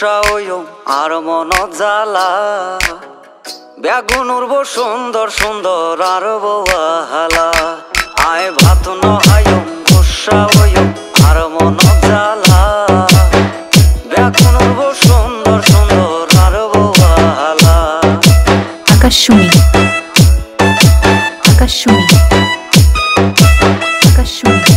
গোসা হইও আর মন জ্বালা বেগুন উড়ব সুন্দর সুন্দর আর বহালা আয় ভাত নহাইও গোসা হইও আর মন জ্বালা বেগুন উড়ব সুন্দর সুন্দর আর বহালা আকাশশুনি আকাশশুনি আকাশশুনি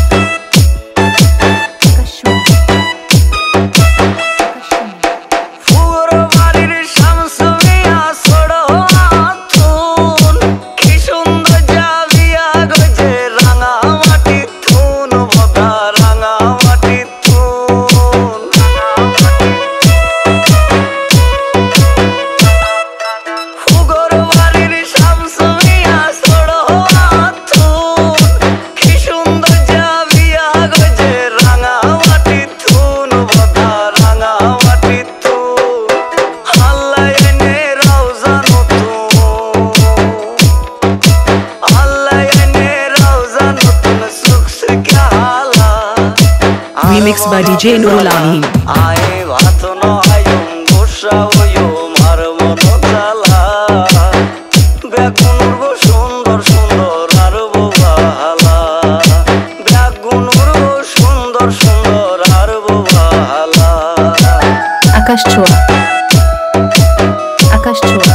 Remixed by DJ Nurul Amin. Aye bhat nohayo gosha hoyo mar mono jala begun urbo sundor sundor ar bohala begun urbo sundor sundor ar bohala Akash Chua Akash Chua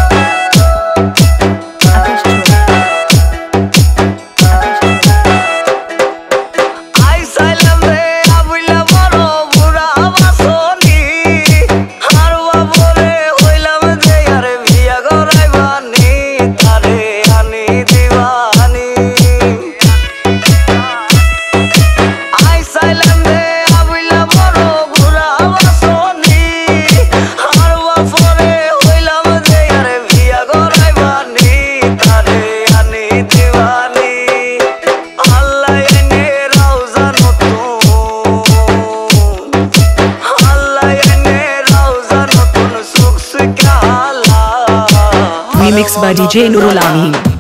Remixed by DJ Nurul Amin.